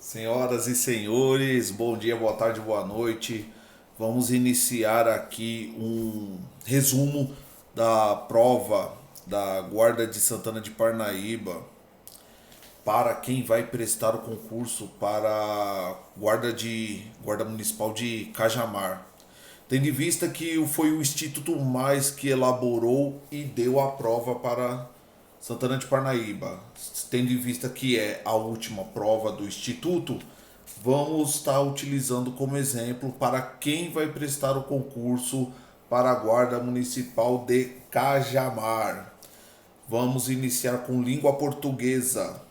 Senhoras e senhores, bom dia, boa tarde, boa noite. Vamos iniciar aqui um resumo da prova da Guarda de Santana de Parnaíba para quem vai prestar o concurso para a Guarda Municipal de Cajamar. Tendo em vista que foi o Instituto Mais que elaborou e deu a prova para Santana de Parnaíba. Tendo em vista que é a última prova do Instituto, vamos estar utilizando como exemplo para quem vai prestar o concurso para a Guarda Municipal de Cajamar. Vamos iniciar com língua portuguesa.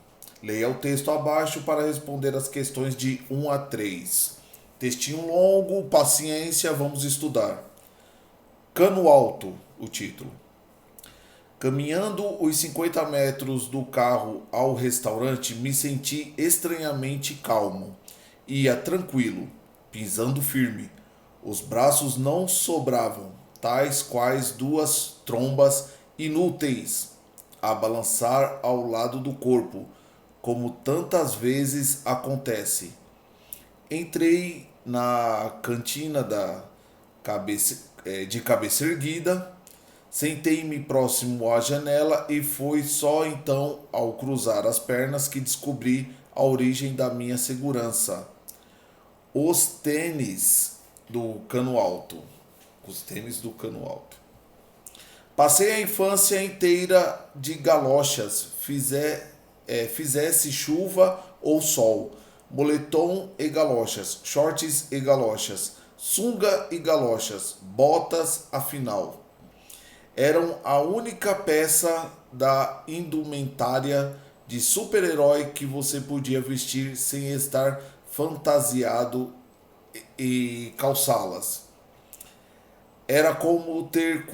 Leia o texto abaixo para responder as questões de 1 a 3. Textinho longo, paciência, vamos estudar. Cano Alto, o título. Caminhando os 50 metros do carro ao restaurante, me senti estranhamente calmo. Ia tranquilo, pisando firme. Os braços não sobravam, tais quais duas trombas inúteis a balançar ao lado do corpo, como tantas vezes acontece. Entrei na cantina de cabeça erguida, sentei-me próximo à janela e foi só então, ao cruzar as pernas, que descobri a origem da minha segurança. Os tênis do cano alto. Os tênis do cano alto. Passei a infância inteira de galochas, fizesse chuva ou sol, moletom e galochas, shorts e galochas, sunga e galochas, botas afinal. Eram a única peça da indumentária de super-herói que você podia vestir sem estar fantasiado e calçá-las. Era como ter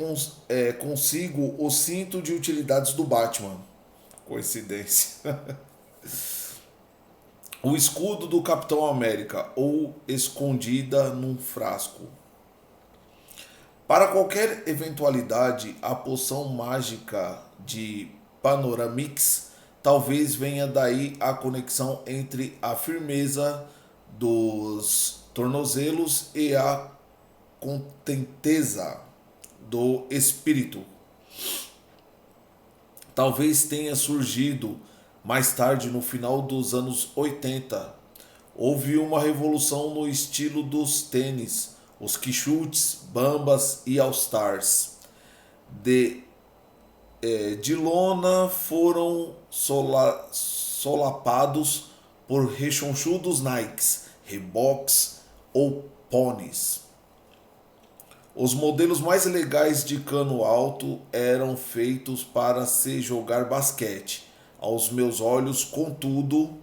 consigo o cinto de utilidades do Batman. Coincidência. O escudo do Capitão América ou escondida num frasco. Para qualquer eventualidade, a poção mágica de Panoramix talvez venha daí a conexão entre a firmeza dos tornozelos e a contenteza do espírito. Talvez tenha surgido mais tarde, no final dos anos 80. Houve uma revolução no estilo dos tênis, os quichutes, bambas e all-stars. De lona foram solapados por rechonchudos Nikes, Reeboks ou Ponies. Os modelos mais legais de cano alto eram feitos para se jogar basquete. Aos meus olhos, contudo,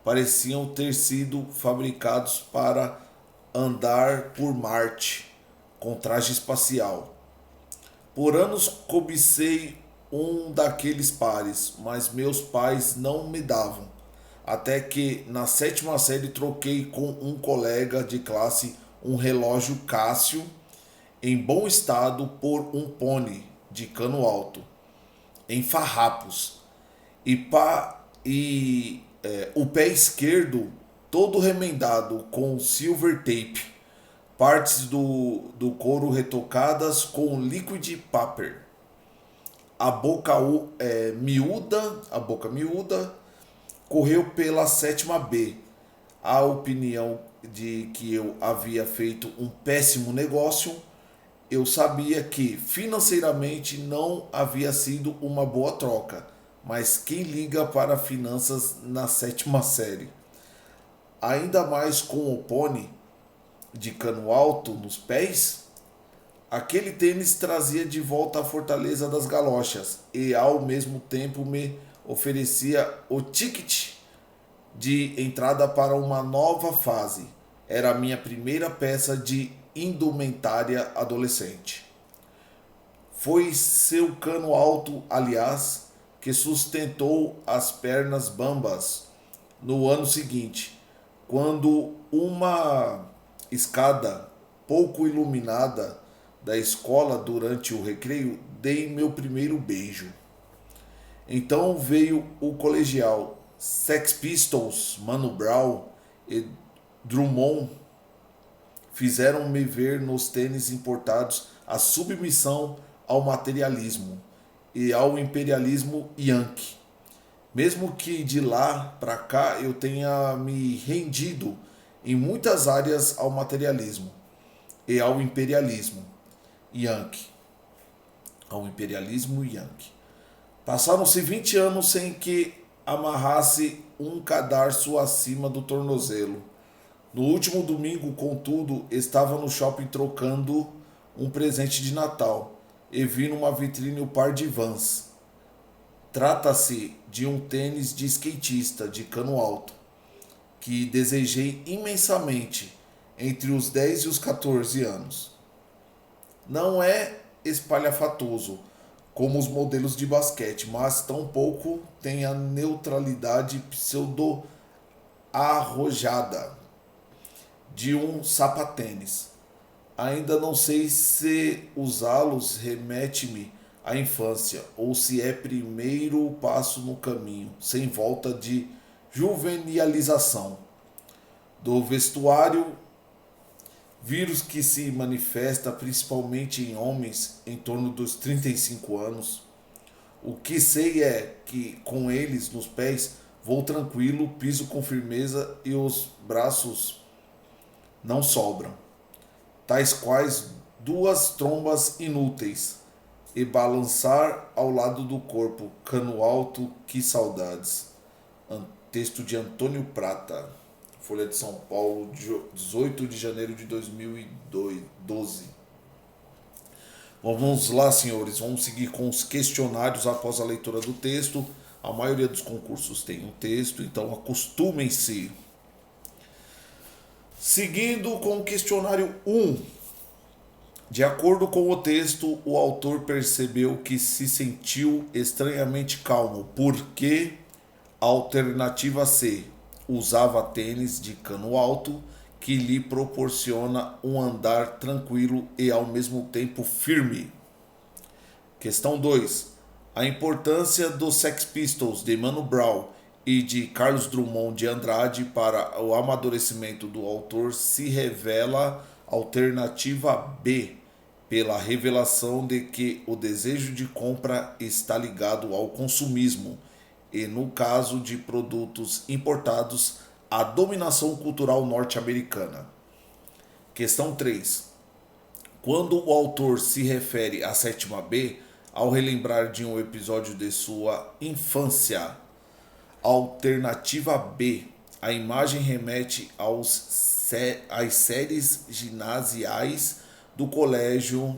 pareciam ter sido fabricados para andar por Marte com traje espacial. Por anos cobicei um daqueles pares, mas meus pais não me davam. Até que na sétima série troquei com um colega de classe um relógio Cássio em bom estado por um pônei de cano alto, em farrapos, o pé esquerdo todo remendado com silver tape, partes do couro retocadas com liquid paper, a boca miúda, correu pela sétima B. A opinião de que eu havia feito um péssimo negócio, eu sabia que financeiramente não havia sido uma boa troca, mas quem liga para finanças na sétima série? Ainda mais com o pônei de cano alto nos pés? Aquele tênis trazia de volta a fortaleza das galochas e ao mesmo tempo me oferecia o ticket de entrada para uma nova fase. Era a minha primeira peça de indumentária adolescente. Foi seu cano alto, aliás, que sustentou as pernas bambas no ano seguinte, quando uma escada pouco iluminada da escola durante o recreio dei meu primeiro beijo. Então veio o colegial Sex Pistols, Mano Brown e Drummond fizeram-me ver nos tênis importados a submissão ao materialismo e ao imperialismo yankee. Mesmo que de lá para cá eu tenha me rendido em muitas áreas ao materialismo e ao imperialismo yankee. Ao imperialismo yankee. Passaram-se 20 anos sem que amarrasse um cadarço acima do tornozelo. No último domingo, contudo, estava no shopping trocando um presente de Natal e vi numa vitrine o par de Vans. Trata-se de um tênis de skatista de cano alto, que desejei imensamente entre os 10 e os 14 anos. Não é espalhafatoso como os modelos de basquete, mas tampouco tem a neutralidade pseudo-arrojada de um sapatênis. Ainda não sei se usá-los remete-me à infância ou se é primeiro passo no caminho sem volta de juvenilização do vestuário, vírus que se manifesta principalmente em homens em torno dos 35 anos. O que sei é que com eles nos pés vou tranquilo, piso com firmeza e os braços não sobram, tais quais duas trombas inúteis, e balançar ao lado do corpo, cano alto, que saudades. Texto de Antônio Prata, Folha de São Paulo, 18 de janeiro de 2012. Vamos lá, senhores, vamos seguir com os questionários após a leitura do texto. A maioria dos concursos tem um texto, então acostumem-se. Seguindo com o questionário 1. De acordo com o texto, o autor percebeu que se sentiu estranhamente calmo, porque a alternativa C usava tênis de cano alto, que lhe proporciona um andar tranquilo e ao mesmo tempo firme. Questão 2. A importância dos Sex Pistols de Mano Brown e de Carlos Drummond de Andrade para o amadurecimento do autor se revela alternativa B, pela revelação de que o desejo de compra está ligado ao consumismo e, no caso de produtos importados, à dominação cultural norte-americana. Questão 3. Quando o autor se refere à sétima B, ao relembrar de um episódio de sua infância, alternativa B, a imagem remete às séries ginasiais do colégio,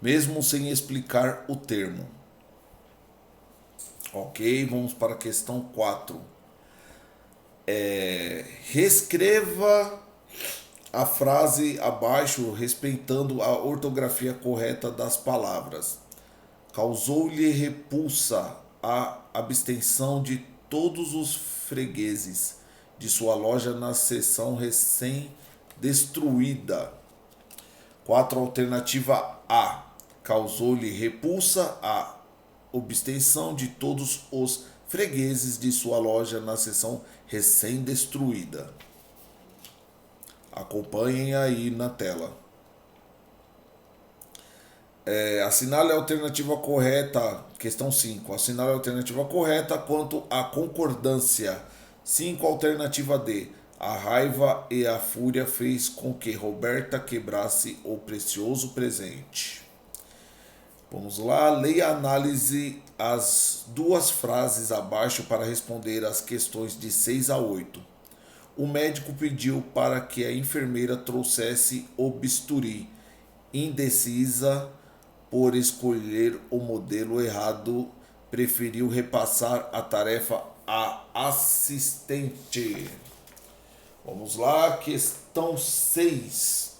mesmo sem explicar o termo. Ok, vamos para a questão 4. Reescreva a frase abaixo respeitando a ortografia correta das palavras. Causou-lhe repulsa a abstenção de todos os fregueses de sua loja na seção recém-destruída. 4. Alternativa A. Causou-lhe repulsa a abstenção de todos os fregueses de sua loja na seção recém-destruída. Acompanhem aí na tela. Assinale a alternativa correta. Questão 5. Assinale a alternativa correta quanto à concordância. 5. Alternativa D. A raiva e a fúria fez com que Roberta quebrasse o precioso presente. Vamos lá. Leia e analise as duas frases abaixo para responder as questões de 6 a 8. O médico pediu para que a enfermeira trouxesse o bisturi. Indecisa por escolher o modelo errado, preferiu repassar a tarefa à assistente. Vamos lá, questão 6.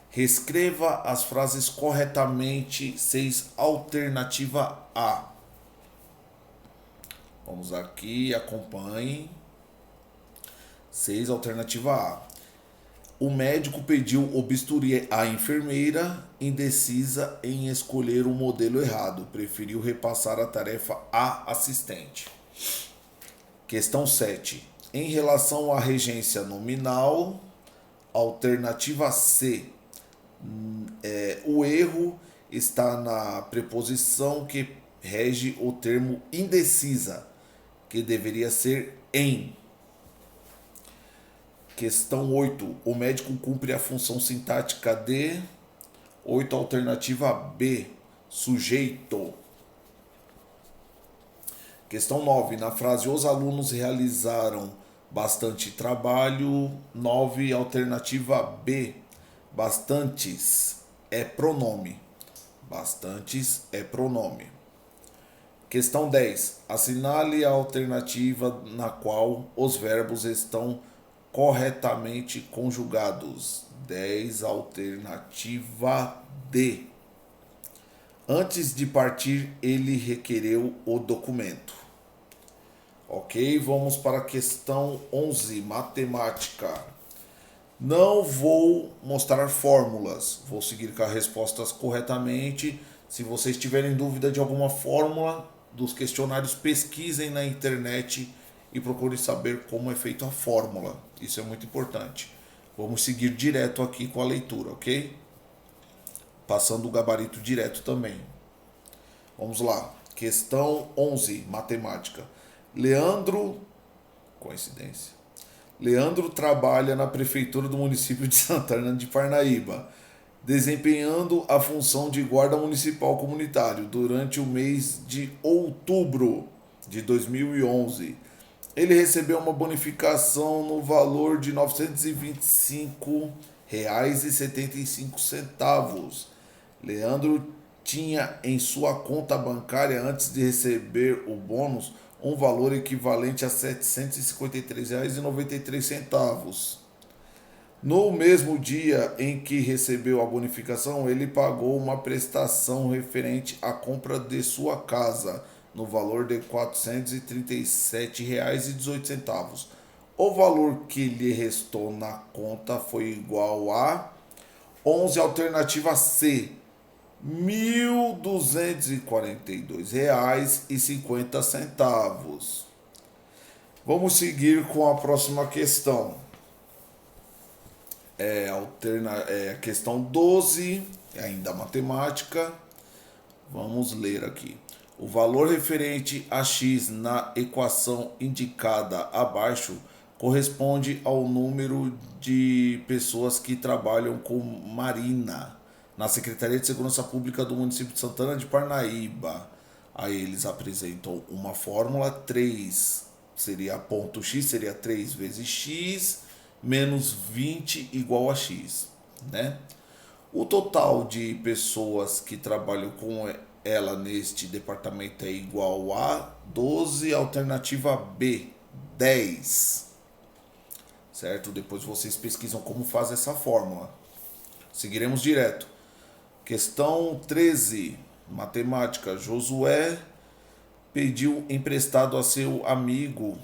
Reescreva as frases corretamente. 6, alternativa A. Vamos aqui, acompanhe. 6, alternativa A. O médico pediu o bisturi à enfermeira, indecisa em escolher o modelo errado. Preferiu repassar a tarefa à assistente. Questão 7. Em relação à regência nominal, alternativa C. O erro está na preposição que rege o termo indecisa, que deveria ser em. Questão 8. O médico cumpre a função sintática de. 8. Alternativa B. Sujeito. Questão 9. Na frase os alunos realizaram bastante trabalho. 9. Alternativa B. Bastantes é pronome. Bastantes é pronome. Questão 10. Assinale a alternativa na qual os verbos estão corretamente conjugados. 10. Alternativa D. Antes de partir, ele requereu o documento. Ok, vamos para a questão 11, matemática. Não vou mostrar fórmulas, vou seguir com as respostas corretamente. Se vocês tiverem dúvida de alguma fórmula dos questionários, pesquisem na internet e procurem saber como é feita a fórmula. Isso é muito importante. Vamos seguir direto aqui com a leitura, ok? Passando o gabarito direto também. Vamos lá. Questão 11, matemática. Coincidência. Leandro trabalha na prefeitura do município de Santana de Parnaíba, desempenhando a função de guarda municipal comunitário durante o mês de outubro de 2011. Ele recebeu uma bonificação no valor de R$ 925,75. Leandro tinha em sua conta bancária, antes de receber o bônus, um valor equivalente a R$ 753,93. No mesmo dia em que recebeu a bonificação, ele pagou uma prestação referente à compra de sua casa, no valor de R$ 437,18. O valor que lhe restou na conta foi igual a 11, alternativa C, R$ 1.242,50. Vamos seguir com a próxima questão. A questão 12, ainda matemática. Vamos ler aqui. O valor referente a x na equação indicada abaixo corresponde ao número de pessoas que trabalham com marina na Secretaria de Segurança Pública do município de Santana de Parnaíba. Aí eles apresentam uma fórmula. 3 seria ponto x, seria 3 vezes x, menos 20 igual a x, né? O total de pessoas que trabalham com ela neste departamento é igual a 12, alternativa B, 10. Certo? Depois vocês pesquisam como faz essa fórmula. Seguiremos direto. Questão 13, matemática. Josué pediu emprestado a seu amigo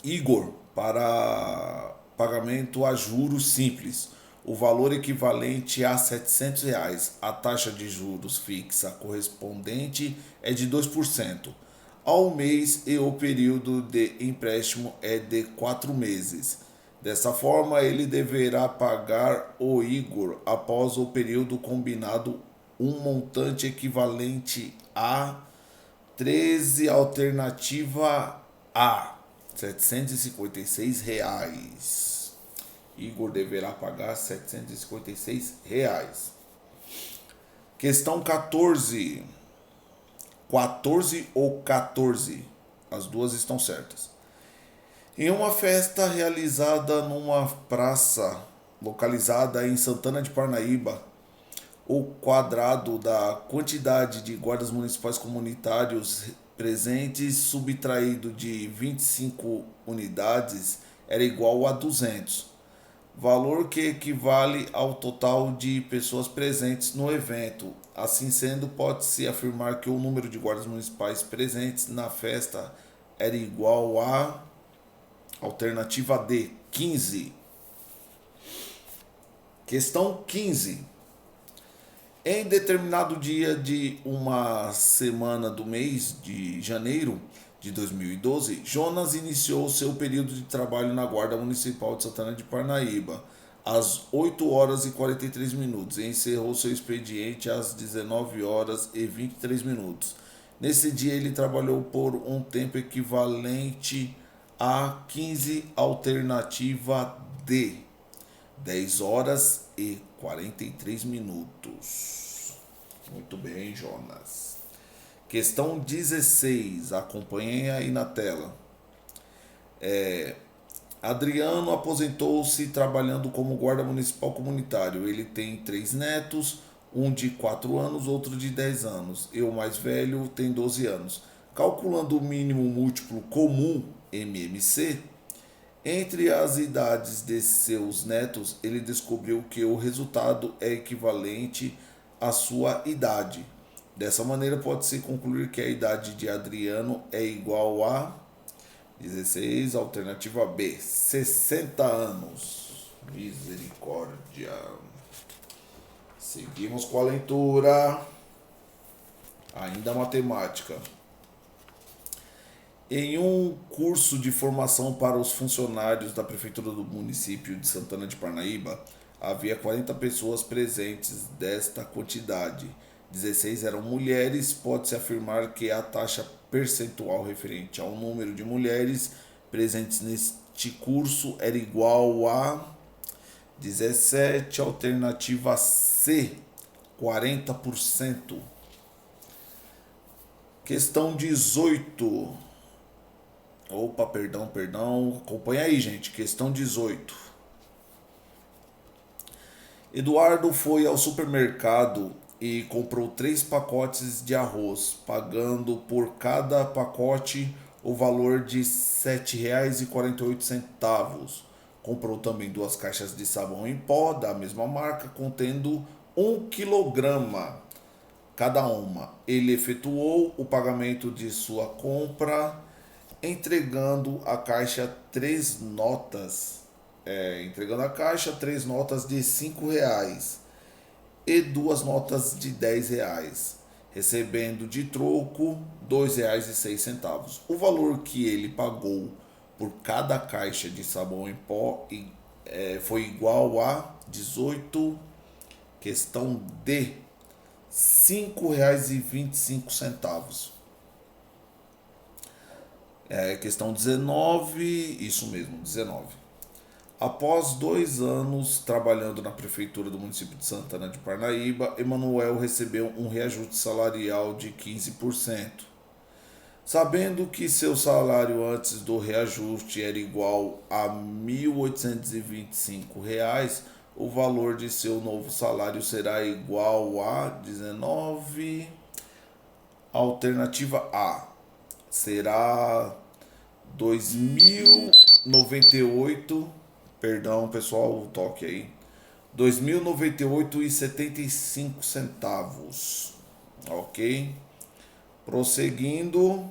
Igor para pagamento a juros simples, o valor equivalente a R$ 700. A taxa de juros fixa correspondente é de 2% ao mês e o período de empréstimo é de 4 meses. Dessa forma, ele deverá pagar o Igor, após o período combinado, um montante equivalente a 13, alternativa A, R$ 756. Igor deverá pagar R$ 756. Questão 14. 14 ou 14? As duas estão certas. Em uma festa realizada numa praça localizada em Santana de Parnaíba, o quadrado da quantidade de guardas municipais comunitários presentes, subtraído de 25 unidades, era igual a 200, valor que equivale ao total de pessoas presentes no evento. Assim sendo, pode-se afirmar que o número de guardas municipais presentes na festa era igual a alternativa D, 15. Questão 15. Em determinado dia de uma semana do mês de janeiro de 2012, Jonas iniciou seu período de trabalho na Guarda Municipal de Santana de Parnaíba às 8 horas e 43 minutos e encerrou seu expediente às 19 horas e 23 minutos. Nesse dia ele trabalhou por um tempo equivalente a 15, alternativa D, 10 horas e 43 minutos. Muito bem, Jonas. Questão 16. Acompanhem aí na tela. Adriano aposentou-se trabalhando como guarda municipal comunitário. Ele tem 3 netos, um de 4 anos, outro de 10 anos. E o mais velho tem 12 anos. Calculando o mínimo múltiplo comum, MMC, entre as idades de seus netos, ele descobriu que o resultado é equivalente à sua idade. Dessa maneira, pode-se concluir que a idade de Adriano é igual a 16, alternativa B, 60 anos. Misericórdia. Seguimos com a leitura. Ainda matemática. Em um curso de formação para os funcionários da Prefeitura do município de Santana de Parnaíba, havia 40 pessoas presentes. Desta quantidade, 16 eram mulheres. Pode-se afirmar que a taxa percentual referente ao número de mulheres presentes neste curso era igual a 17, alternativa C, 40%. Questão 18. Opa, perdão. Acompanha aí, gente. Questão 18. Eduardo foi ao supermercado e comprou 3 pacotes de arroz, pagando por cada pacote o valor de R$ 7,48. Comprou também 2 caixas de sabão em pó da mesma marca, contendo 1 quilograma cada uma. Ele efetuou o pagamento de sua compra, entregando a caixa 3 notas. Três notas de R$ 5 e 2 notas de R$ 10, recebendo de troco R$ 2,06. O valor que ele pagou por cada caixa de sabão em pó foi igual a 18, questão D, R$ 5,25. Questão 19, isso mesmo, 19. Após 2 anos trabalhando na prefeitura do município de Santana de Parnaíba, Emanuel recebeu um reajuste salarial de 15%. Sabendo que seu salário antes do reajuste era igual a R$ 1.825, o valor de seu novo salário será igual a 19, alternativa A, será 2.098, perdão pessoal, o toque aí, R$ 2.098,75, ok? Prosseguindo,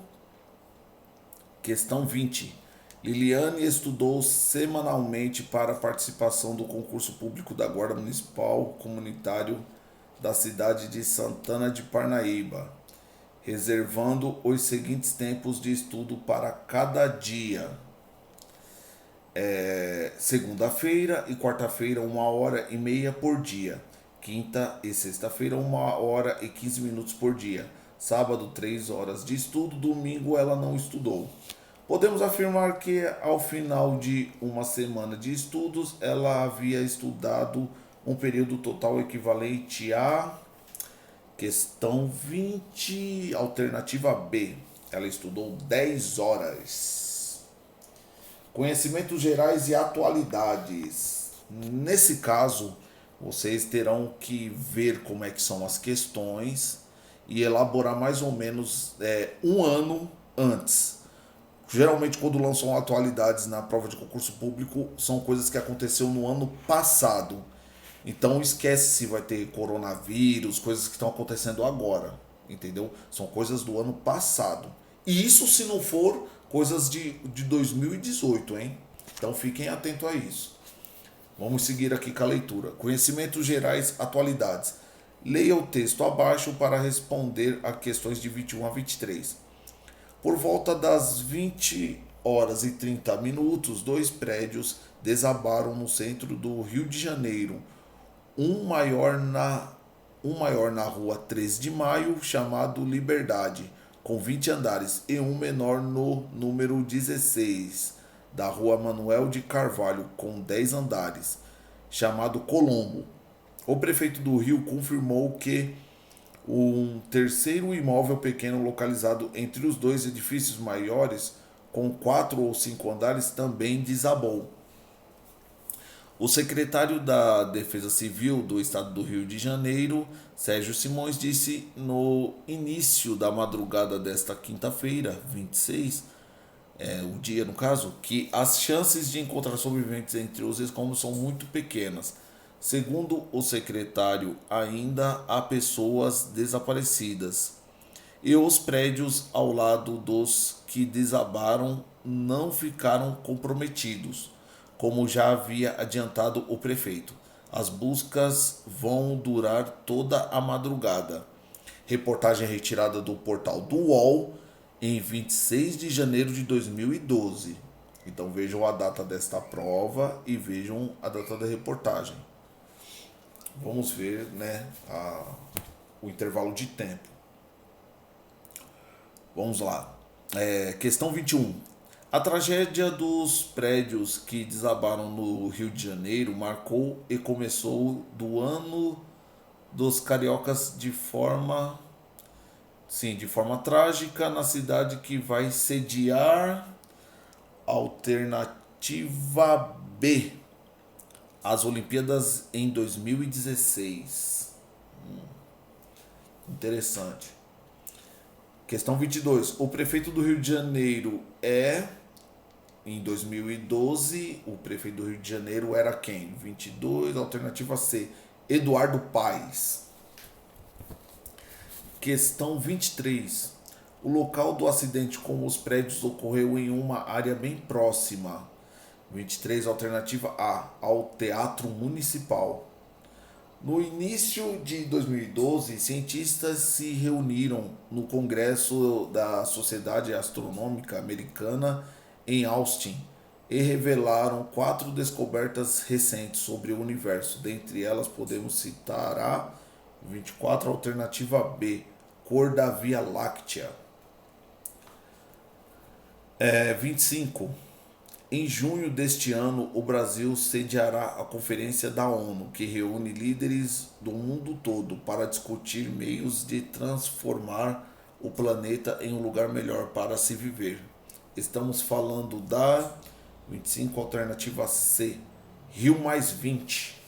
questão 20. Liliane estudou semanalmente para a participação do concurso público da Guarda Municipal Comunitário da cidade de Santana de Parnaíba, reservando os seguintes tempos de estudo para cada dia. Segunda-feira e quarta-feira, 1h30 por dia. Quinta e sexta-feira, 1h15 por dia. Sábado, 3 horas de estudo. Domingo, ela não estudou. Podemos afirmar que, ao final de uma semana de estudos, ela havia estudado um período total equivalente a... Questão 20, alternativa B. Ela estudou 10 horas. Conhecimentos gerais e atualidades. Nesse caso, vocês terão que ver como é que são as questões e elaborar mais ou menos um ano antes. Geralmente, quando lançam atualidades na prova de concurso público, são coisas que aconteceu no ano passado. Então esquece se vai ter coronavírus, coisas que estão acontecendo agora, entendeu? São coisas do ano passado. E isso se não for coisas de 2018, hein? Então fiquem atentos a isso. Vamos seguir aqui com a leitura. Conhecimentos gerais, atualidades. Leia o texto abaixo para responder a questões de 21 a 23. Por volta das 20 horas e 30 minutos, dois prédios desabaram no centro do Rio de Janeiro. Um maior na rua 13 de Maio, chamado Liberdade, com 20 andares, e um menor no número 16, da rua Manuel de Carvalho, com 10 andares, chamado Colombo. O prefeito do Rio confirmou que um terceiro imóvel pequeno localizado entre os dois edifícios maiores, com 4 ou 5 andares, também desabou. O secretário da Defesa Civil do Estado do Rio de Janeiro, Sérgio Simões, disse no início da madrugada desta quinta-feira, 26, o dia no caso, que as chances de encontrar sobreviventes entre os escombros são muito pequenas. Segundo o secretário, ainda há pessoas desaparecidas. E os prédios ao lado dos que desabaram não ficaram comprometidos, como já havia adiantado o prefeito. As buscas vão durar toda a madrugada. Reportagem retirada do portal do UOL em 26 de janeiro de 2012. Então vejam a data desta prova e vejam a data da reportagem. Vamos ver, né, o intervalo de tempo. Vamos lá. Questão 21. A tragédia dos prédios que desabaram no Rio de Janeiro marcou e começou do ano dos cariocas de forma trágica na cidade que vai sediar Alternativa B, as Olimpíadas em 2016. Interessante. Questão 22. O prefeito do Rio de Janeiro em 2012, o prefeito do Rio de Janeiro era quem? 22, alternativa C, Eduardo Paes. Questão 23. O local do acidente com os prédios ocorreu em uma área bem próxima. 23, alternativa A, ao Teatro Municipal. No início de 2012, cientistas se reuniram no Congresso da Sociedade Astronômica Americana em Austin e revelaram 4 descobertas recentes sobre o universo. Dentre elas, podemos citar a 24, alternativa B, cor da Via Láctea. 25. Em junho deste ano, o Brasil sediará a Conferência da ONU, que reúne líderes do mundo todo para discutir meios de transformar o planeta em um lugar melhor para se viver. Estamos falando da 25, alternativa C, Rio mais 20.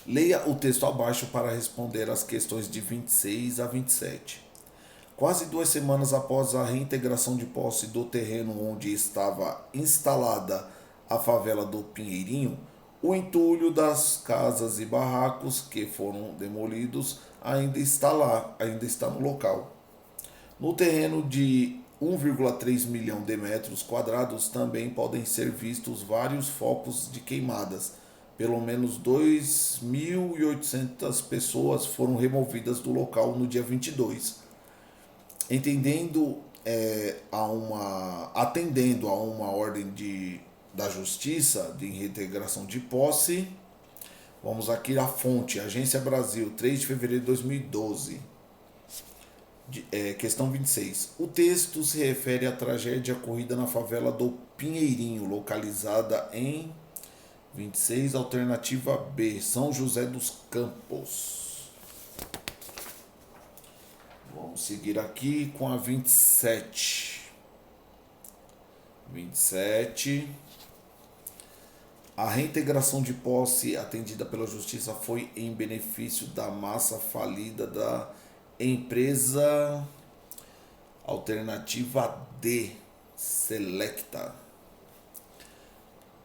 Leia o texto abaixo para responder as questões de 26 a 27. Quase 2 semanas após a reintegração de posse do terreno onde estava instalada a favela do Pinheirinho, o entulho das casas e barracos que foram demolidos ainda está lá, ainda está no local. No terreno de 1,3 milhão de metros quadrados também podem ser vistos vários focos de queimadas. Pelo menos 2.800 pessoas foram removidas do local no dia 22. Atendendo a uma ordem da Justiça de reintegração de posse. Vamos aqui à fonte, Agência Brasil, 3 de fevereiro de 2012. Questão 26. O texto se refere à tragédia ocorrida na favela do Pinheirinho, localizada em 26, alternativa B, São José dos Campos. Vamos seguir aqui com a 27. 27. A reintegração de posse atendida pela Justiça foi em benefício da massa falida da empresa alternativa D, Selecta.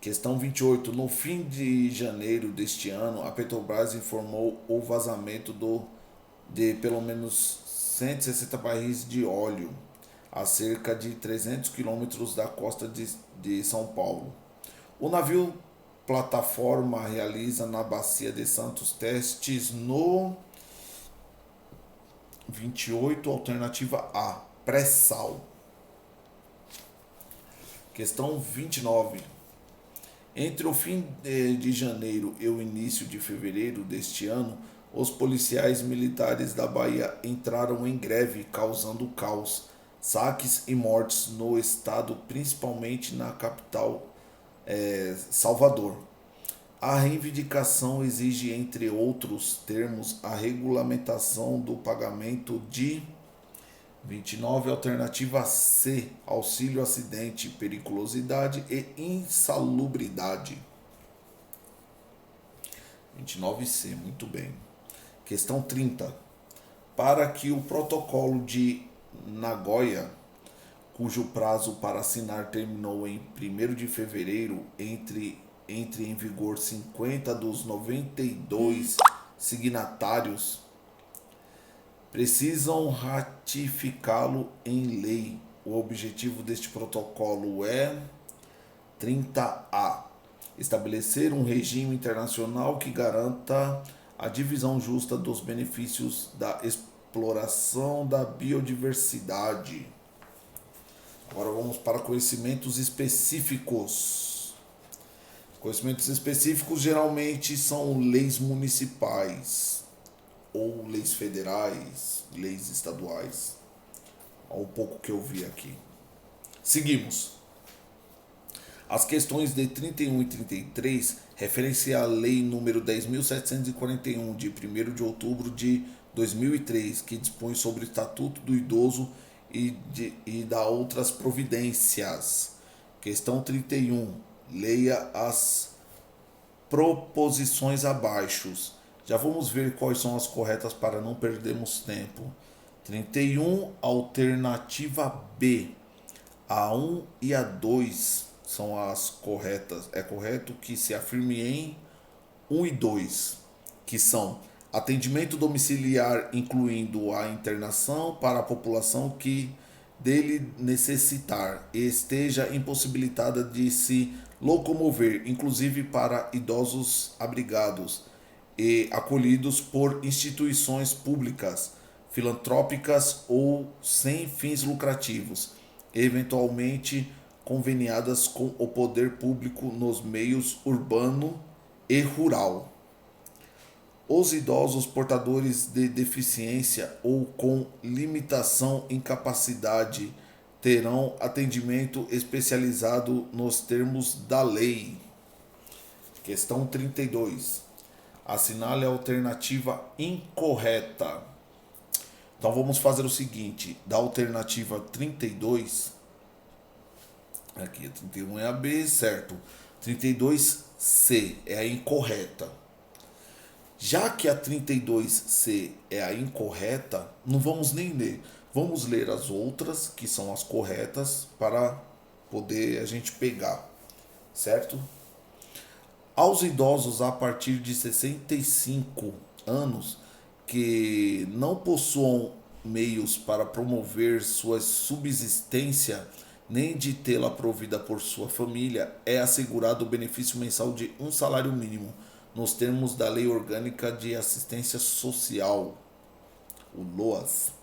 Questão 28. No fim de janeiro deste ano, a Petrobras informou o vazamento de pelo menos 160 barris de óleo a cerca de 300 quilômetros da costa de São Paulo. O navio plataforma realiza na Bacia de Santos testes no 28, alternativa A, pré-sal. Questão 29. Entre o fim de janeiro e o início de fevereiro deste ano, os policiais militares da Bahia entraram em greve, causando caos, saques e mortes no estado, principalmente na capital, Salvador. A reivindicação exige, entre outros termos, a regulamentação do pagamento de 29, alternativa C, auxílio acidente, periculosidade e insalubridade. 29C, muito bem. Questão 30. Para que o protocolo de Nagoya, cujo prazo para assinar terminou em 1º de fevereiro, entre em vigor 50 dos 92 signatários, precisam ratificá-lo em lei. O objetivo deste protocolo é 30A. Estabelecer um regime internacional que garanta a divisão justa dos benefícios da exploração da biodiversidade. Agora vamos para conhecimentos específicos. Conhecimentos específicos geralmente são leis municipais ou leis federais, leis estaduais. Olha um pouco que eu vi aqui. Seguimos. As questões de 31 e 33 referem-se à Lei número 10.741, de 1º de outubro de 2003, que dispõe sobre o Estatuto do Idoso e da outras providências. Questão 31. Leia as proposições abaixo. Já vamos ver quais são as corretas para não perdermos tempo. 31, alternativa B. A 1 e a 2 são as corretas. É correto que se afirme em 1 e 2, que são atendimento domiciliar, incluindo a internação para a população que dele necessitar e esteja impossibilitada de se locomover, inclusive para idosos abrigados e acolhidos por instituições públicas, filantrópicas ou sem fins lucrativos, eventualmente conveniadas com o poder público nos meios urbano e rural. Os idosos portadores de deficiência ou com limitação em capacidade terão atendimento especializado nos termos da lei. Questão 32. Assinale a alternativa incorreta. Então vamos fazer o seguinte, da alternativa 32, aqui a 31 é a B, certo? 32C é a incorreta. Já que a 32C é a incorreta, não vamos nem ler. Vamos ler as outras, que são as corretas, para poder a gente pegar, certo? Aos idosos a partir de 65 anos que não possuam meios para promover sua subsistência, nem de tê-la provida por sua família, é assegurado o benefício mensal de um salário mínimo, nos termos da Lei Orgânica de Assistência Social, o LOAS.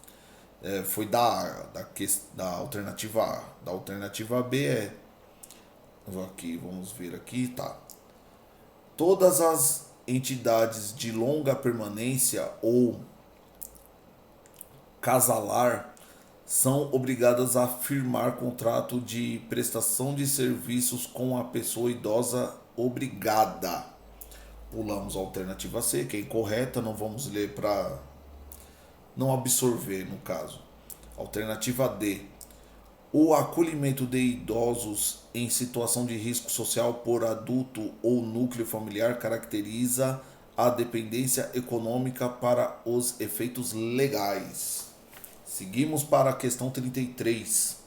Foi da alternativa A. Da alternativa B aqui, vamos ver aqui, tá. Todas as entidades de longa permanência ou casalar são obrigadas a firmar contrato de prestação de serviços com a pessoa idosa obrigada. Pulamos a alternativa C, que é incorreta, não vamos ler para não absorver, no caso. Alternativa D. O acolhimento de idosos em situação de risco social por adulto ou núcleo familiar caracteriza a dependência econômica para os efeitos legais. Seguimos para a questão 33.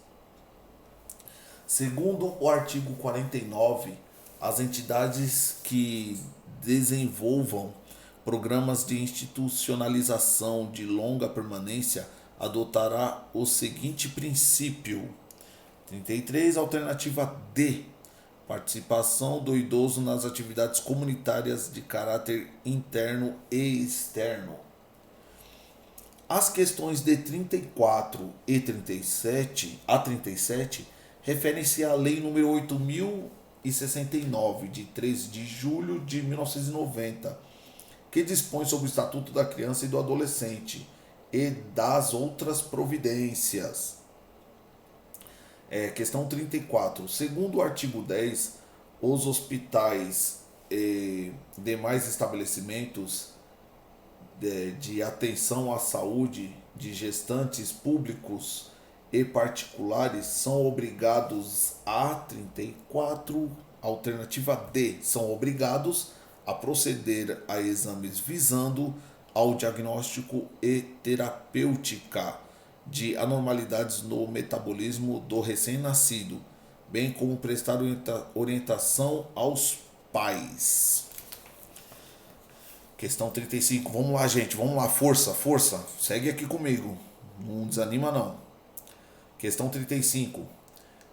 Segundo o artigo 49, as entidades que desenvolvam programas de institucionalização de longa permanência adotará o seguinte princípio. 33, alternativa D. Participação do idoso nas atividades comunitárias de caráter interno e externo. As questões de 34 e 37 a 37 referem-se à Lei nº 8.069, de 13 de julho de 1990, que dispõe sobre o Estatuto da Criança e do Adolescente e das outras providências. Questão 34. Segundo o artigo 10, os hospitais e demais estabelecimentos de atenção à saúde de gestantes públicos e particulares são obrigados a 34, alternativa D, são obrigados a proceder a exames visando ao diagnóstico e terapêutica de anormalidades no metabolismo do recém-nascido, bem como prestar orientação aos pais. Questão 35. Vamos lá, gente. Vamos lá. Força, força. Segue aqui comigo. Não desanima, não. Questão 35.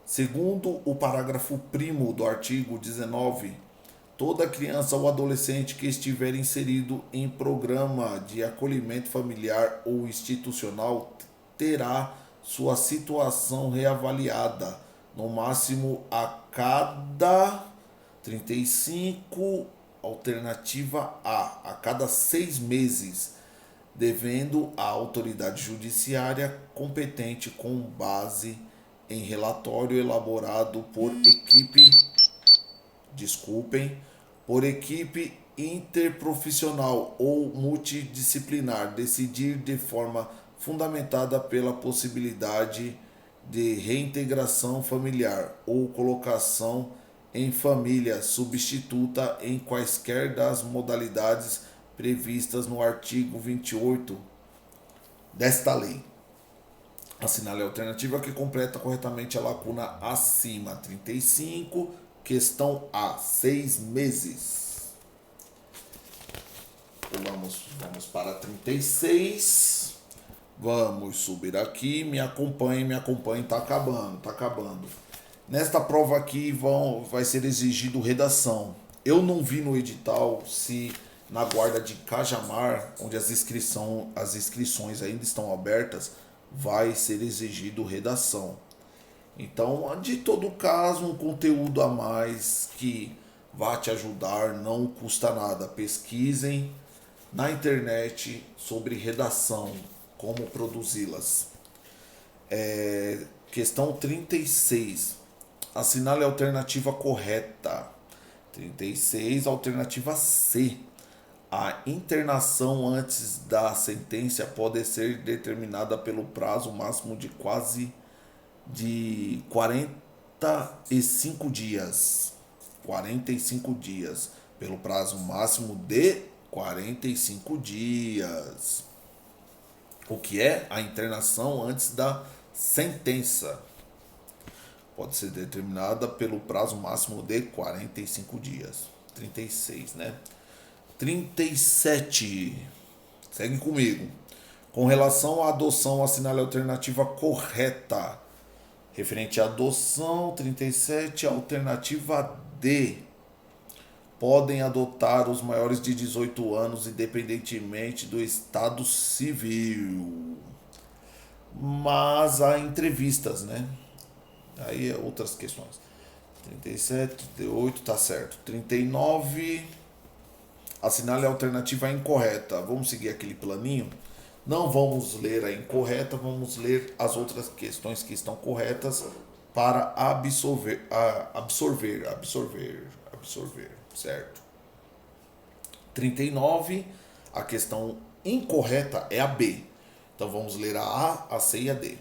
Segundo o parágrafo 1º do artigo 19, toda criança ou adolescente que estiver inserido em programa de acolhimento familiar ou institucional terá sua situação reavaliada, no máximo a cada 35, alternativa A cada 6 meses, devendo a autoridade judiciária competente, com base em relatório elaborado por equipe interprofissional ou multidisciplinar, decidir de forma fundamentada pela possibilidade de reintegração familiar ou colocação em família substituta em quaisquer das modalidades previstas no artigo 28 desta lei. Assinale a alternativa que completa corretamente a lacuna acima. 35, questão A, 6 meses. Vamos para 36. Vamos subir aqui, me acompanhe, tá acabando. Nesta prova aqui vai ser exigido redação. Eu não vi no edital se na guarda de Cajamar, onde as inscrições ainda estão abertas, vai ser exigido redação. Então, de todo caso, um conteúdo a mais que vai te ajudar, não custa nada. Pesquisem na internet sobre redação, como produzi-las. Questão 36. Assinale a alternativa correta. 36, alternativa C. A internação antes da sentença pode ser determinada pelo prazo máximo de 45 dias. 45 dias. Pelo prazo máximo de 45 dias. O que é a internação antes da sentença? Pode ser determinada pelo prazo máximo de 45 dias. 36, né? 37. Segue comigo. Com relação à adoção, assinale a alternativa correta. Referente à adoção, 37, alternativa D. Podem adotar os maiores de 18 anos, independentemente do estado civil. Mas há entrevistas, né? Aí é outras questões. 37, 38, tá certo. 39, assinale a alternativa incorreta. Vamos seguir aquele planinho? Não vamos ler a incorreta, vamos ler as outras questões que estão corretas para absorver, certo? 39, a questão incorreta é a B. Então vamos ler a C e a D.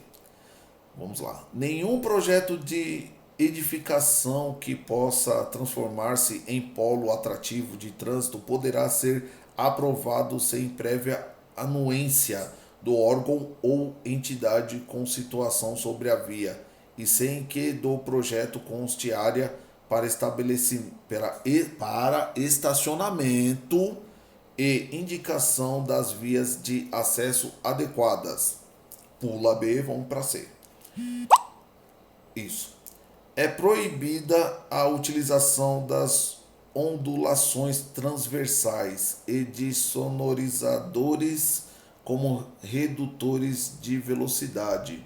Vamos lá. Nenhum projeto de edificação que possa transformar-se em polo atrativo de trânsito poderá ser aprovado sem prévia anuência do órgão ou entidade com situação sobre a via e sem que do projeto conste área para estacionamento e indicação das vias de acesso adequadas. Pula B, vamos para C. Isso. É proibida a utilização das ondulações transversais e de sonorizadores como redutores de velocidade,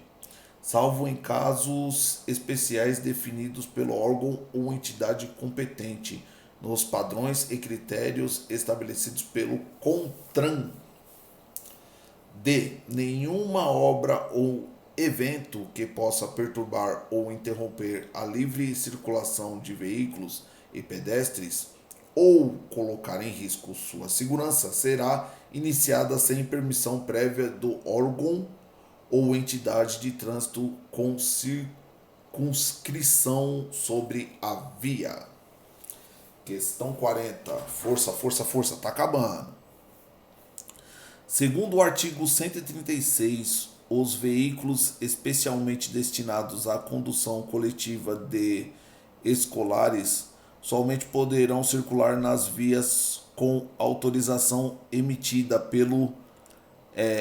salvo em casos especiais definidos pelo órgão ou entidade competente, nos padrões e critérios estabelecidos pelo CONTRAN. D. Nenhuma obra ou evento que possa perturbar ou interromper a livre circulação de veículos e pedestres ou colocar em risco sua segurança será iniciada sem permissão prévia do órgão ou entidade de trânsito com circunscrição sobre a via. Questão 40. Força, força, força, tá acabando. Segundo o artigo 136, os veículos especialmente destinados à condução coletiva de escolares somente poderão circular nas vias com autorização emitida pelo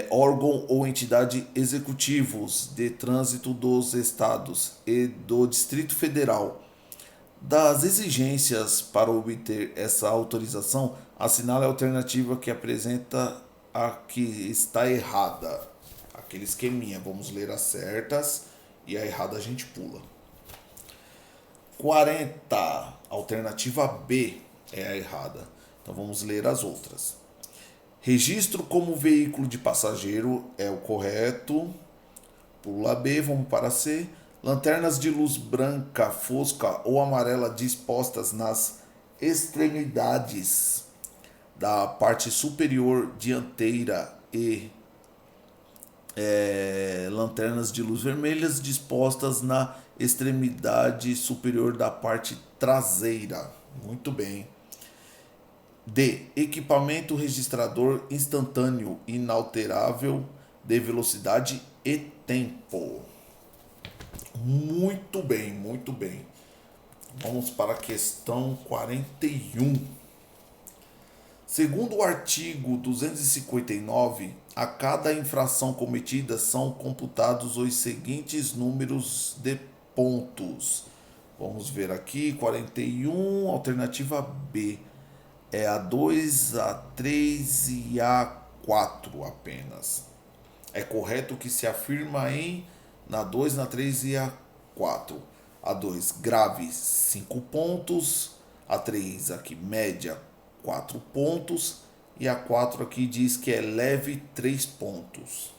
órgão ou entidade executivos de trânsito dos estados e do Distrito Federal. Das exigências para obter essa autorização, assinale a alternativa que apresenta a que está errada. Aquele esqueminha, vamos ler as certas e a errada a gente pula. 40, alternativa B é a errada. Então vamos ler as outras. Registro como veículo de passageiro é o correto. Pula B, vamos para C. Lanternas de luz branca, fosca ou amarela dispostas nas extremidades da parte superior dianteira e lanternas de luz vermelhas dispostas na extremidade superior da parte traseira. Muito bem. D. Equipamento registrador instantâneo inalterável de velocidade e tempo. Muito bem, muito bem. Vamos para a questão 41. Segundo o artigo 259, a cada infração cometida são computados os seguintes números de pontos. Vamos ver aqui, 41, alternativa B. É a 2, a 3 e a 4 apenas. É correto que se afirma na 2, na 3 e a 4. A 2, grave, 5 pontos. A 3, aqui, média, 4 pontos. E a 4 aqui diz que é leve, 3 pontos.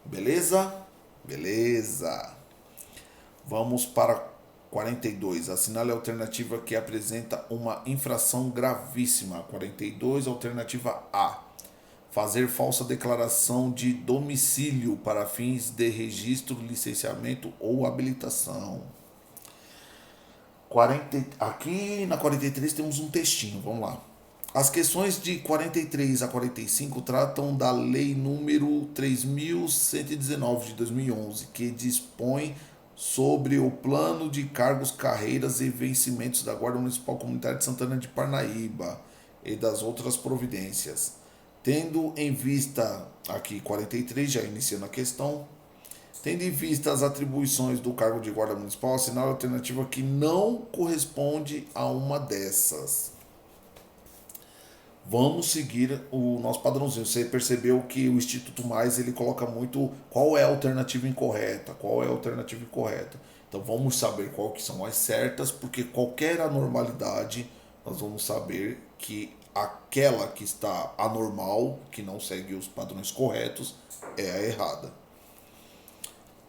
Beleza? Beleza. Vamos para 42. Assinale a alternativa que apresenta uma infração gravíssima. 42, alternativa A. Fazer falsa declaração de domicílio para fins de registro, licenciamento ou habilitação. Aqui na 43 temos um textinho, vamos lá. As questões de 43 a 45 tratam da Lei número 3.119 de 2011, que dispõe sobre o plano de cargos, carreiras e vencimentos da Guarda Municipal Comunitária de Santana de Parnaíba e das outras providências. Tendo em vista, aqui 43, já iniciando a questão, tendo em vista as atribuições do cargo de guarda municipal, assinale a alternativa que não corresponde a uma dessas. Vamos seguir o nosso padrãozinho. Você percebeu que o Instituto Mais ele coloca muito qual é a alternativa incorreta, qual é a alternativa incorreta. Então vamos saber qual que são as certas, porque qualquer anormalidade nós vamos saber que aquela que está anormal, que não segue os padrões corretos, é a errada.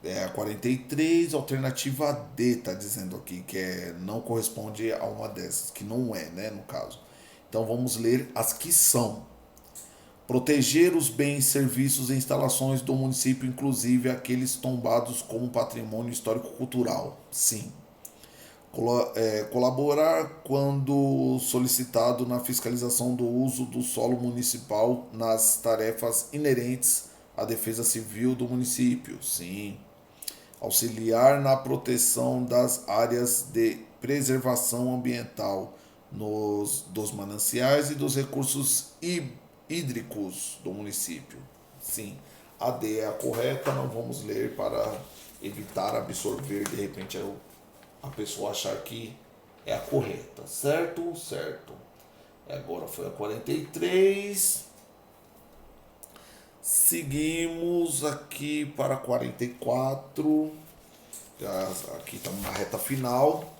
É a 43, alternativa D, está dizendo aqui, que não corresponde a uma dessas, que não é, né, no caso. Então vamos ler as que são. Proteger os bens, serviços e instalações do município, inclusive aqueles tombados como patrimônio histórico-cultural. Sim. Colaborar quando solicitado na fiscalização do uso do solo municipal nas tarefas inerentes à defesa civil do município. Sim. Auxiliar na proteção das áreas de preservação ambiental dos mananciais e dos recursos hídricos do município. Sim, a D é a correta, não vamos ler para evitar absorver de repente a pessoa achar que é a correta, certo? Certo. Agora foi a 43. Seguimos aqui para 44. Aqui estamos na reta final.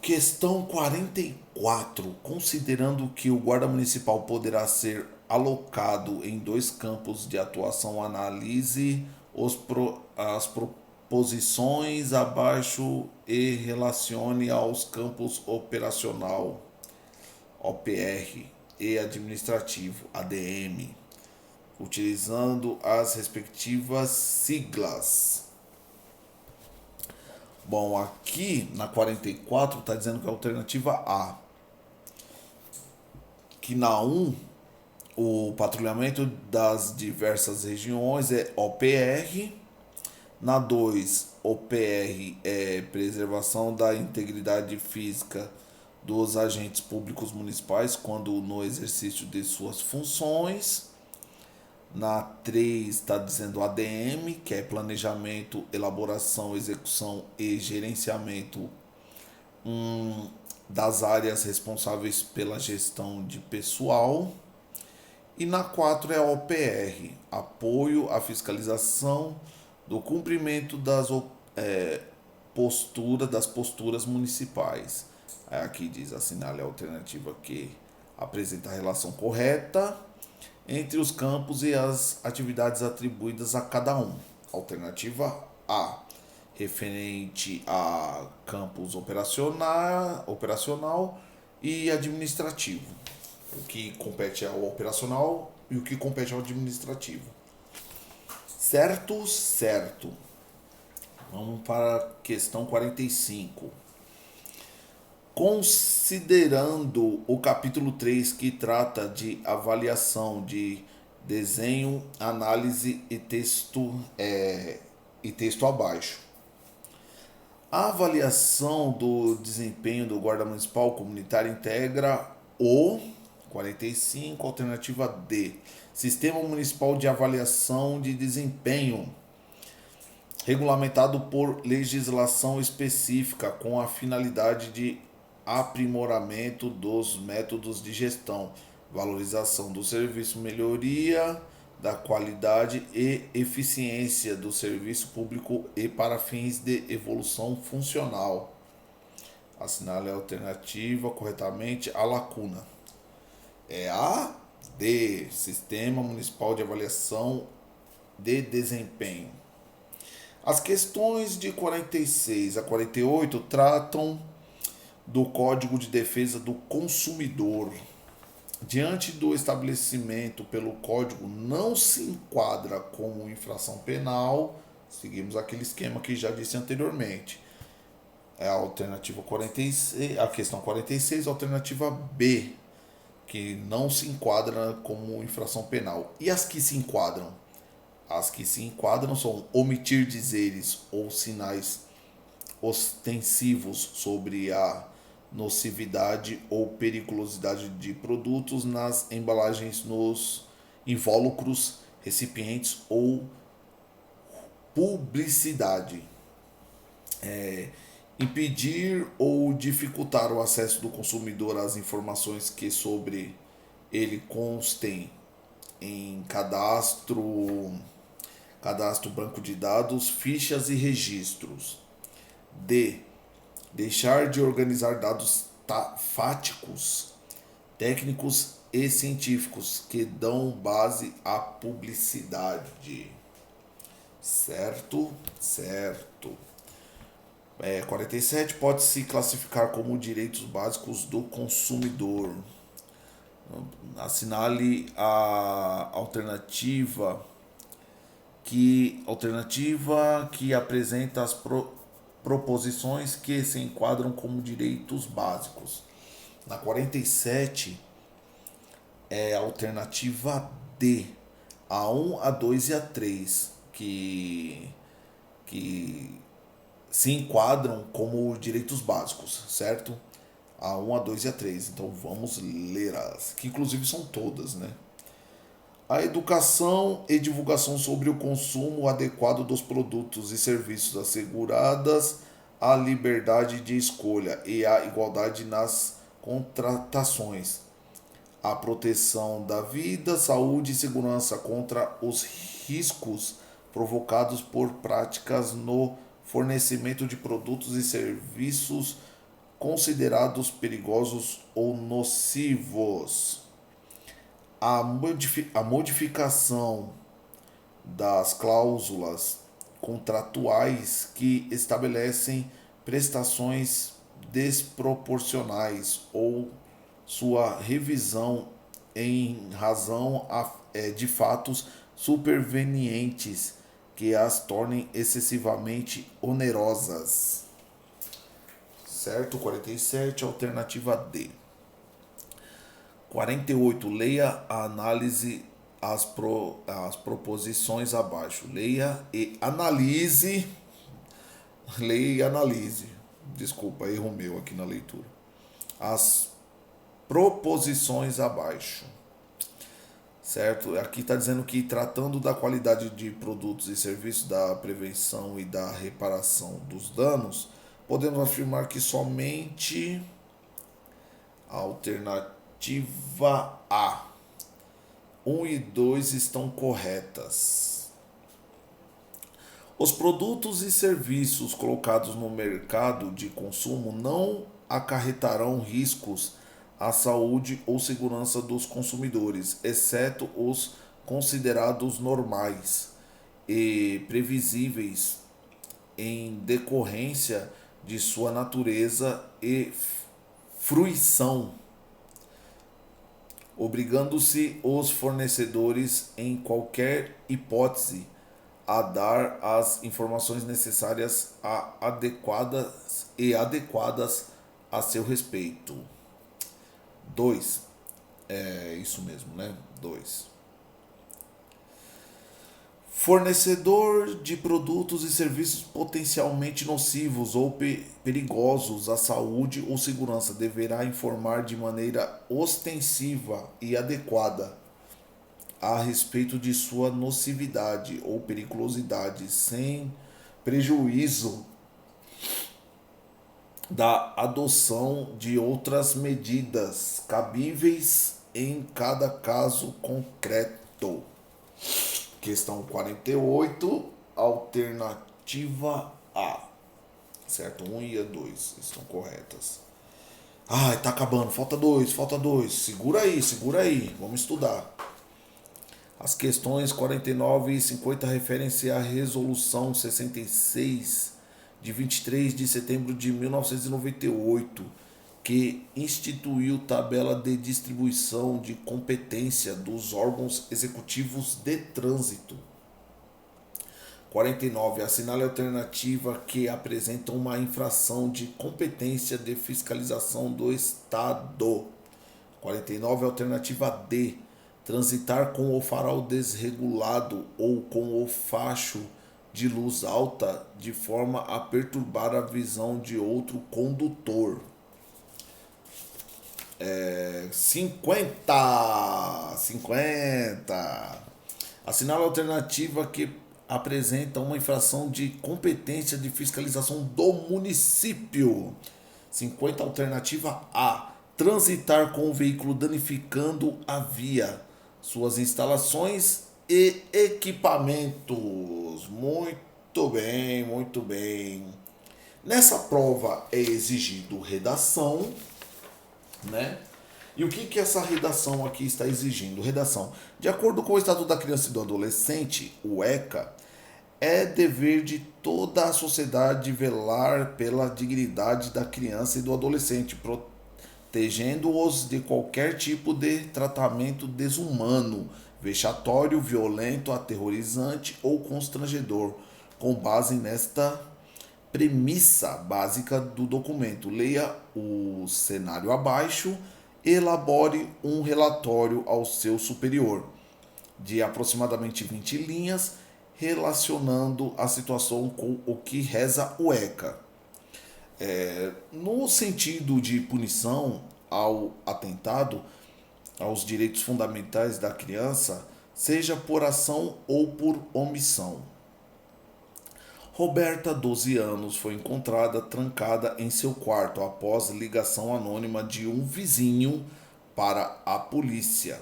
Questão 44. Considerando que o guarda municipal poderá ser alocado em 2 campos de atuação, analise as proposições abaixo e relacione aos campos operacional, OPR, e administrativo, ADM, utilizando as respectivas siglas. Bom, aqui na 44 está dizendo que é a alternativa A. Que na 1, o patrulhamento das diversas regiões é OPR. Na 2, OPR é preservação da integridade física dos agentes públicos municipais quando no exercício de suas funções. Na 3 está dizendo ADM, que é planejamento, elaboração, execução e gerenciamento das áreas responsáveis pela gestão de pessoal. E na 4 é OPR, apoio à fiscalização do cumprimento das posturas municipais. Aqui diz: assinale a alternativa que apresenta a relação correta entre os campos e as atividades atribuídas a cada um. Alternativa A, referente a campos operacional e administrativo. O que compete ao operacional e o que compete ao administrativo. Certo? Certo. Vamos para a questão 45. Considerando o capítulo 3, que trata de avaliação de desenho, análise e texto abaixo. A avaliação do desempenho do guarda municipal comunitário integra o 45, alternativa D, Sistema Municipal de Avaliação de Desempenho, regulamentado por legislação específica com a finalidade de aprimoramento dos métodos de gestão, valorização do serviço, melhoria da qualidade e eficiência do serviço público e para fins de evolução funcional. Assinale a alternativa corretamente a lacuna. É a D, Sistema Municipal de Avaliação de Desempenho. As questões de 46 a 48 tratam do Código de Defesa do Consumidor. Diante do estabelecimento pelo Código não se enquadra como infração penal, seguimos aquele esquema que já disse anteriormente. É a alternativa 46, a questão 46, a alternativa B, que não se enquadra como infração penal. E as que se enquadram? As que se enquadram são omitir dizeres ou sinais ostensivos sobre a nocividade ou periculosidade de produtos nas embalagens, nos invólucros, recipientes ou publicidade. Impedir ou dificultar o acesso do consumidor às informações que sobre ele constem em cadastro, banco de dados, fichas e registros. D. Deixar de organizar dados fáticos, técnicos e científicos que dão base à publicidade. Certo? Certo. 47 pode-se classificar como direitos básicos do consumidor. Assinale a alternativa que apresenta as proposições que se enquadram como direitos básicos. Na 47 é a alternativa D, a 1, a 2 e a 3, que se enquadram como direitos básicos, certo? A 1, a 2 e a 3. Então vamos ler as, que inclusive são todas, né? A educação e divulgação sobre o consumo adequado dos produtos e serviços, asseguradas a liberdade de escolha e a igualdade nas contratações, a proteção da vida, saúde e segurança contra os riscos provocados por práticas no fornecimento de produtos e serviços considerados perigosos ou nocivos. A modificação das cláusulas contratuais que estabelecem prestações desproporcionais ou sua revisão em razão de fatos supervenientes que as tornem excessivamente onerosas. Certo? 47, alternativa D. 48. Leia a análise as proposições abaixo. Leia e analise. Leia e analise. Desculpa, erro meu aqui na leitura. As proposições abaixo. Certo? Aqui está dizendo que, tratando da qualidade de produtos e serviços, da prevenção e da reparação dos danos, podemos afirmar que somente a alternativa A, 1 e 2 estão corretas. Os produtos e serviços colocados no mercado de consumo não acarretarão riscos à saúde ou segurança dos consumidores, exceto os considerados normais e previsíveis em decorrência de sua natureza e fruição, obrigando-se os fornecedores, em qualquer hipótese, a dar as informações necessárias adequadas a seu respeito. 2. É isso mesmo, né? 2. Fornecedor de produtos e serviços potencialmente nocivos ou perigosos à saúde ou segurança deverá informar de maneira ostensiva e adequada a respeito de sua nocividade ou periculosidade, sem prejuízo da adoção de outras medidas cabíveis em cada caso concreto. Questão 48, alternativa A. Certo? 1 e a 2 estão corretas. Ai, tá acabando. Falta 2, falta 2. Segura aí. Vamos estudar. As questões 49 e 50 referem-se à Resolução 66, de 23 de setembro de 1998, que instituiu tabela de distribuição de competência dos órgãos executivos de trânsito. 49. Assinale a alternativa que apresenta uma infração de competência de fiscalização do Estado. 49. Alternativa D. Transitar com o farol desregulado ou com o facho de luz alta de forma a perturbar a visão de outro condutor. 50. Assinala a alternativa que apresenta uma infração de competência de fiscalização do município. 50. Alternativa A. Transitar com o veículo danificando a via, suas instalações e equipamentos. Muito bem, muito bem. Nessa prova é exigido redação, né? E o que essa redação aqui está exigindo? Redação. De acordo com o Estatuto da Criança e do Adolescente, o ECA, é dever de toda a sociedade velar pela dignidade da criança e do adolescente, protegendo-os de qualquer tipo de tratamento desumano, vexatório, violento, aterrorizante ou constrangedor, com base nesta premissa básica do documento. Leia o cenário abaixo, elabore um relatório ao seu superior, de aproximadamente 20 linhas, relacionando a situação com o que reza o ECA. No sentido de punição ao atentado aos direitos fundamentais da criança, seja por ação ou por omissão. Roberta, 12 anos, foi encontrada trancada em seu quarto após ligação anônima de um vizinho para a polícia.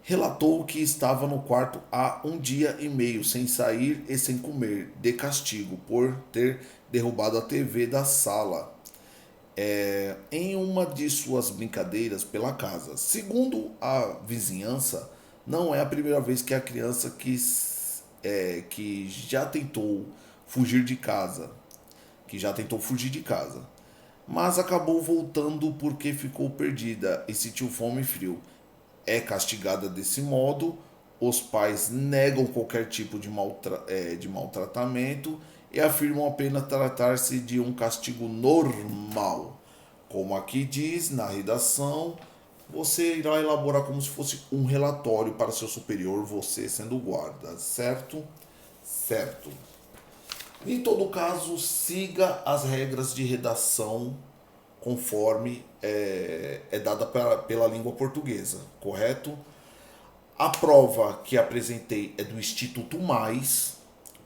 Relatou que estava no quarto há 1 dia e meio sem sair e sem comer, de castigo por ter derrubado a TV da sala em uma de suas brincadeiras pela casa. Segundo a vizinhança, não é a primeira vez que a criança que já tentou fugir de casa, mas acabou voltando porque ficou perdida e sentiu fome e frio. É castigada desse modo, os pais negam qualquer tipo de maltratamento e afirmam apenas tratar-se de um castigo normal. Como aqui diz na redação, você irá elaborar como se fosse um relatório para seu superior, você sendo guarda, certo? Certo. Em todo caso, siga as regras de redação conforme é dada pela língua portuguesa, correto? A prova que apresentei é do Instituto Mais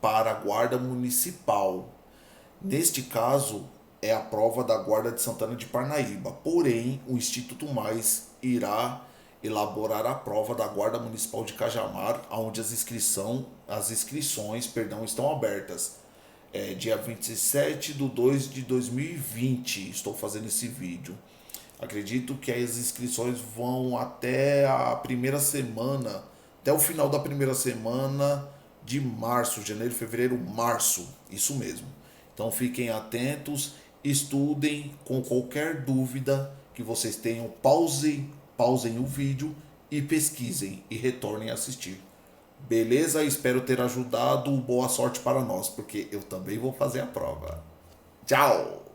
para a Guarda Municipal. Neste caso, é a prova da Guarda de Santana de Parnaíba. Porém, o Instituto Mais irá elaborar a prova da Guarda Municipal de Cajamar, onde as inscrições estão abertas. Dia 27/2/2020 estou fazendo esse vídeo. Acredito que as inscrições vão até até o final da primeira semana de março, janeiro, fevereiro, março, isso mesmo. Então fiquem atentos, estudem, com qualquer dúvida que vocês tenham, pausem o vídeo e pesquisem e retornem a assistir. Beleza? Espero ter ajudado. Boa sorte para nós, porque eu também vou fazer a prova. Tchau!